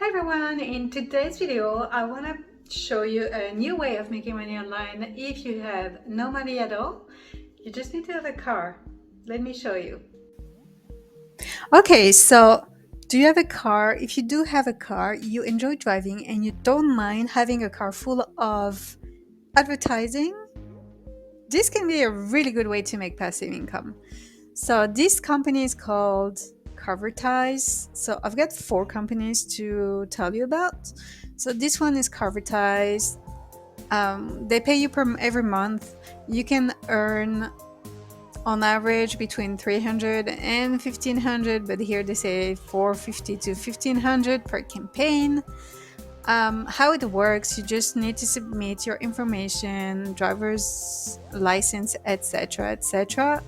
everyone, in today's video I want to show you a new way of making money online if you have no money at all. You just need to have a car. Let me show you. Okay, so do you have a car? If you do have a car, you enjoy driving and you don't mind having a car full of advertising, this can be a really good way to make passive income. So this company is called Covertise. So I've got 4 companies to tell you about. So this one is Covertise. They pay you per every month. You can earn on average between 300 and 1500, but here they say 450 to 1500 per campaign. How it works, you just need to submit your information, driver's license, etc., etc.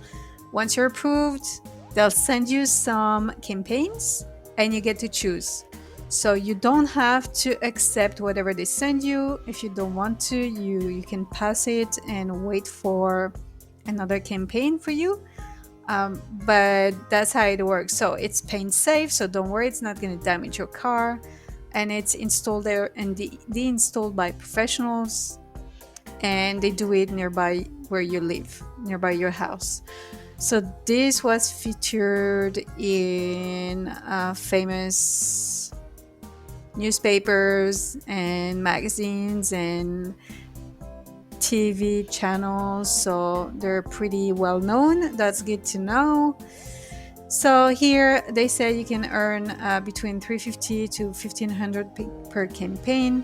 Once you're approved, they'll send you some campaigns and you get to choose. So you don't have to accept whatever they send you. If you don't want to, you can pass it and wait for another campaign for you. But that's how it works. So it's paint safe, so don't worry, it's not going to damage your car. And it's installed there and de-installed by professionals, and they do it nearby where you live, nearby your house. So this was featured in famous newspapers and magazines and TV channels, so they're pretty well known. That's good to know. So here they say you can earn between 350 to 1500 per campaign.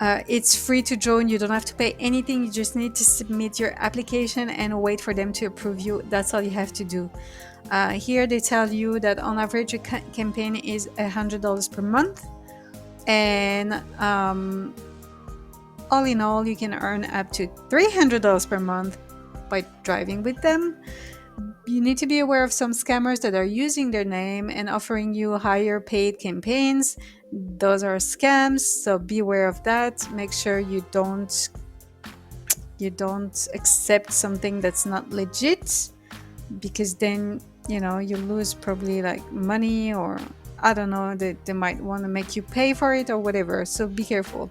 It's free to join. You don't have to pay anything. You just need to submit your application and wait for them to approve you. That's all you have to do. Here they tell you that on average a campaign is $100 per month, and all in all you can earn up to $300 per month by driving with them. You need to be aware of some scammers that are using their name and offering you higher paid campaigns. Those are scams, so be aware of that. Make sure you don't accept something that's not legit, because then you lose probably like money, or I don't know, they might want to make you pay for it or whatever, so be careful.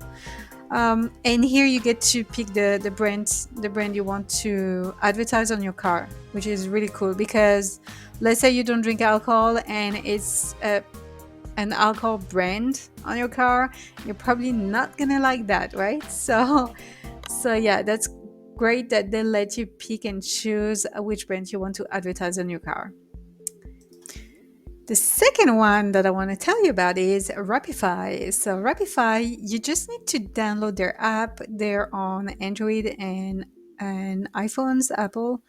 And here you get to pick the brand you want to advertise on your car, which is really cool, because let's say you don't drink alcohol and it's an alcohol brand on your car, you're probably not gonna like that, right? So yeah, that's great that they let you pick and choose which brand you want to advertise on your car. The second one that I want to tell you about is Rapify. So Rapify, you just need to download their app. They're on Android and iPhones, Apple.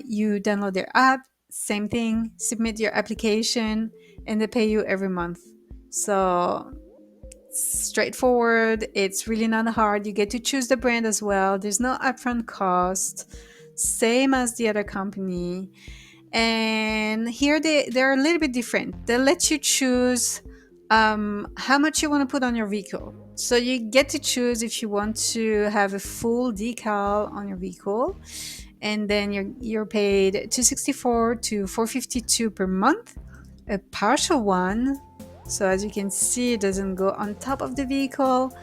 You download their app, same thing, submit your application, and they pay you every month. So straightforward. It's really not hard. You get to choose the brand as well. There's no upfront cost, same as the other company. And here they're a little bit different. They let you choose how much you want to put on your vehicle. So you get to choose if you want to have a full decal on your vehicle, and then you're paid $264 to $452 per month. A partial one, so as you can see, it doesn't go on top of the vehicle.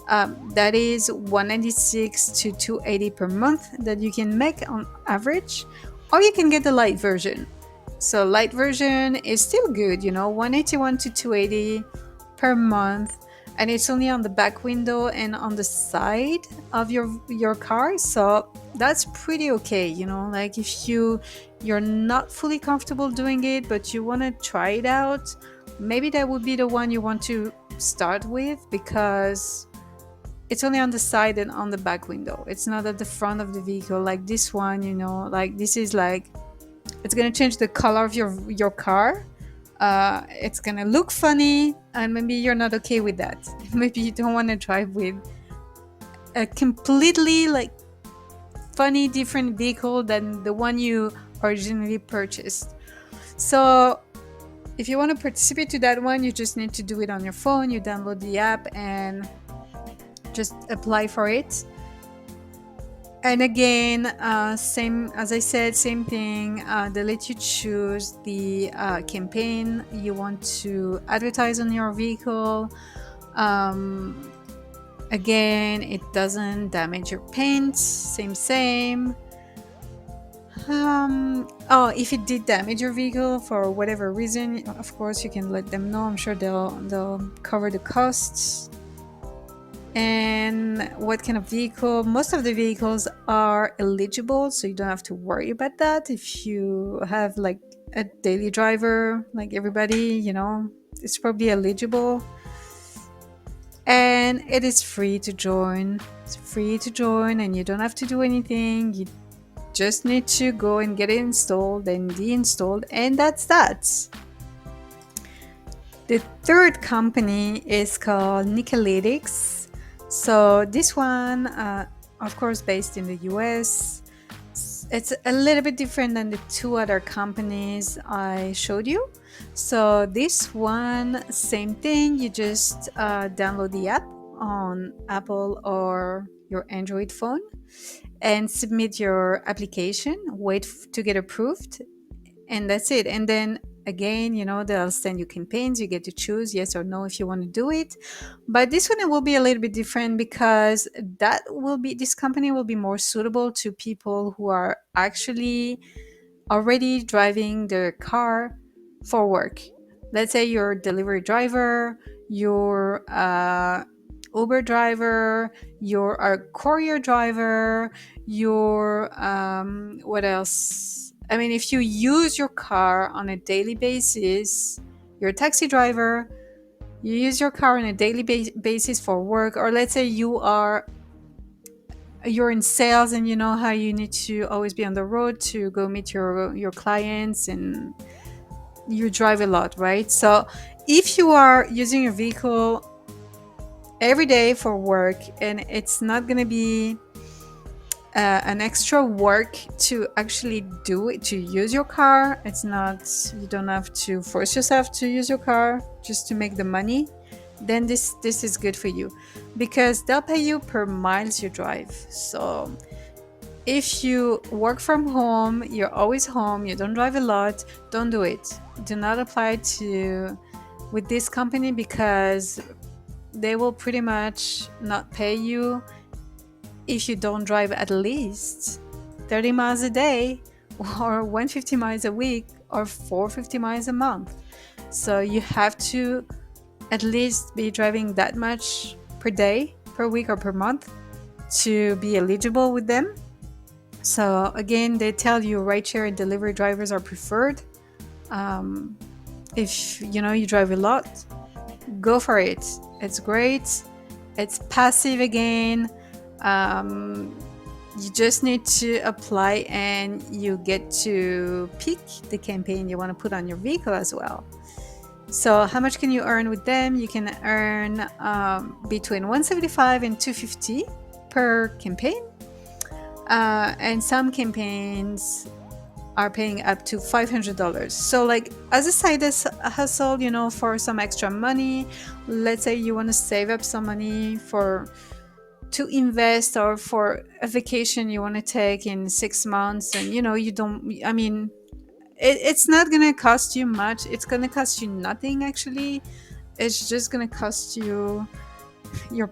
That is $196 to $280 per month that you can make on average. Or you can get the light version. So light version is still good, $181 to $280 per month, and it's only on the back window and on the side of your car. So that's pretty okay, like if you're not fully comfortable doing it but you want to try it out, maybe that would be the one you want to start with, because it's only on the side and on the back window. It's not at the front of the vehicle like this one, like this is like, it's gonna change the color of your car. It's gonna look funny, and maybe you're not okay with that. Maybe you don't want to drive with a completely like funny different vehicle than the one you originally purchased. So if you want to participate to that one, you just need to do it on your phone. You download the app and just apply for it. And again, same as I said, same thing. They let you choose the campaign you want to advertise on your vehicle. Um, Again, it doesn't damage your paint. Same. Oh, if it did damage your vehicle for whatever reason, of course you can let them know. I'm sure they'll cover the costs. And what kind of vehicle? Most of the vehicles are eligible, so you don't have to worry about that. If you have like a daily driver, like everybody, it's probably eligible. And it is free to join. It's free to join, and you don't have to do anything. You just need to go and get it installed and deinstalled, and that's that. The third company is called Nickelytics. So this one, of course, based in the US. It's a little bit different than the two other companies I showed you. So this one, same thing. You just download the app on Apple or your Android phone and submit your application. Wait to get approved, and that's it. And then again, they'll send you campaigns. You get to choose yes or no if you want to do it. But this one, it will be a little bit different because this company will be more suitable to people who are actually already driving their car for work. Let's say you're a delivery driver, you're a Uber driver, you're a courier driver, you're what else? I mean, if you use your car on a daily basis, you're a taxi driver, you use your car on a daily basis for work, or let's say you're in sales and you know how you need to always be on the road to go meet your clients, and you drive a lot, right? So if you are using your vehicle every day for work, and it's not going to be an extra work to actually do it, to use your car, it's not, you don't have to force yourself to use your car just to make the money, then this is good for you, because they'll pay you per miles you drive. So if you work from home, you're always home, you don't drive a lot, don't do it. Do not apply to with this company, because they will pretty much not pay you if you don't drive at least 30 miles a day, or 150 miles a week, or 450 miles a month. So you have to at least be driving that much per day, per week, or per month to be eligible with them. So again, they tell you rideshare and delivery drivers are preferred. If you drive a lot, go for it. It's great. It's passive again. You just need to apply, and you get to pick the campaign you want to put on your vehicle as well. So how much can you earn with them? You can earn between 175 and 250 per campaign. And some campaigns are paying up to $500. So like as a side hustle, for some extra money, let's say you want to save up some money to invest, or for a vacation you want to take in 6 months, and you don't, I mean, it's not gonna cost you much. It's gonna cost you nothing, actually. It's just gonna cost you your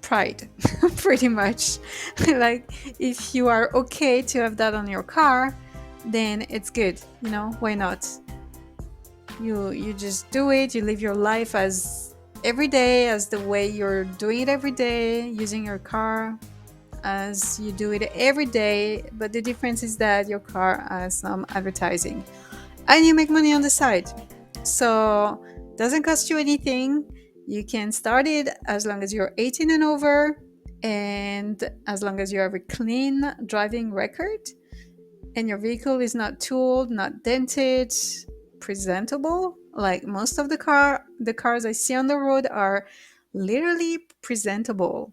pride, pretty much. Like, if you are okay to have that on your car, then it's good. Why not? You just do it. You live your life as every day, as the way you're doing it every day, using your car as you do it every day. But the difference is that your car has some advertising, and you make money on the side. So doesn't cost you anything. You can start it as long as you're 18 and over, and as long as you have a clean driving record and your vehicle is not too old, not dented, presentable. Like most of the cars I see on the road are literally presentable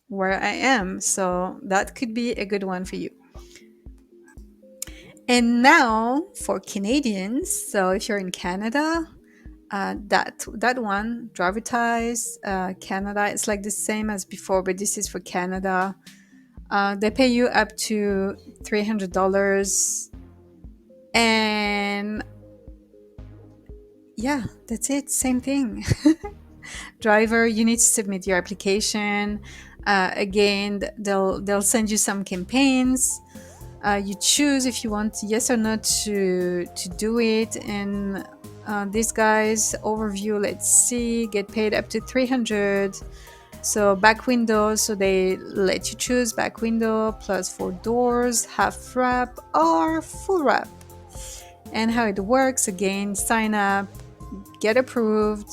where I am. So that could be a good one for you. And now for Canadians, so if you're in Canada, that one, Covertise, Canada, it's like the same as before, but this is for Canada. They pay you up to $300, and yeah, that's it. Same thing. Driver, you need to submit your application. Again, they'll send you some campaigns. You choose if you want yes or no to do it. And these guys overview, let's see, get paid up to 300. So back window, so they let you choose back window plus 4 doors, half wrap or full wrap. And how it works, again, sign up, get approved,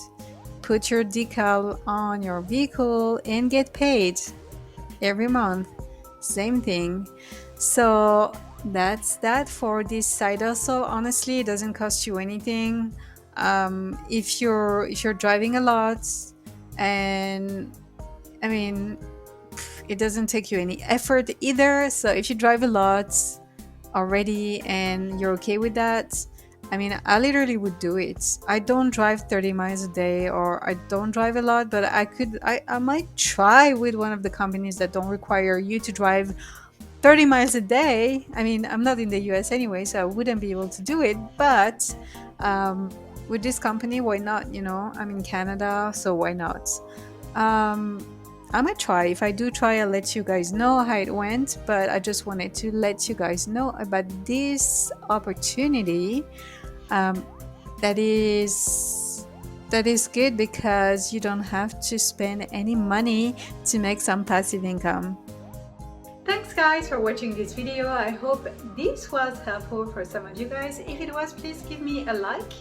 put your decal on your vehicle, and get paid every month. Same thing. So that's that for this side. Also, honestly, it doesn't cost you anything. If you're driving a lot, and I mean, it doesn't take you any effort either. So if you drive a lot already and you're okay with that, I mean, I literally would do it. I don't drive 30 miles a day, or I don't drive a lot, but I might try with one of the companies that don't require you to drive 30 miles a day. I mean, I'm not in the US anyway, so I wouldn't be able to do it. But with this company, why not? You know, I'm in Canada, so why not? I might try. If I do try, I'll let you guys know how it went. But I just wanted to let you guys know about this opportunity. Um, that is good because you don't have to spend any money to make some passive income. Thanks guys for watching this video. I hope this was helpful for some of you guys. If it was, please give me a like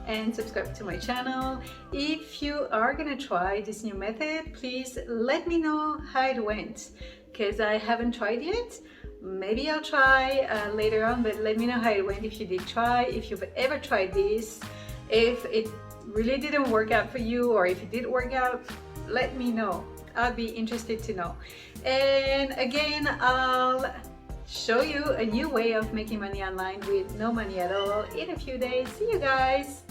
and subscribe to my channel. If you are gonna try this new method, please let me know how it went, because I haven't tried yet. Maybe I'll try later on, but let me know how it went if you did try, if you've ever tried this, if it really didn't work out for you, or if it did work out, let me know. I'll be interested to know. And again, I'll show you a new way of making money online with no money at all in a few days. See you guys.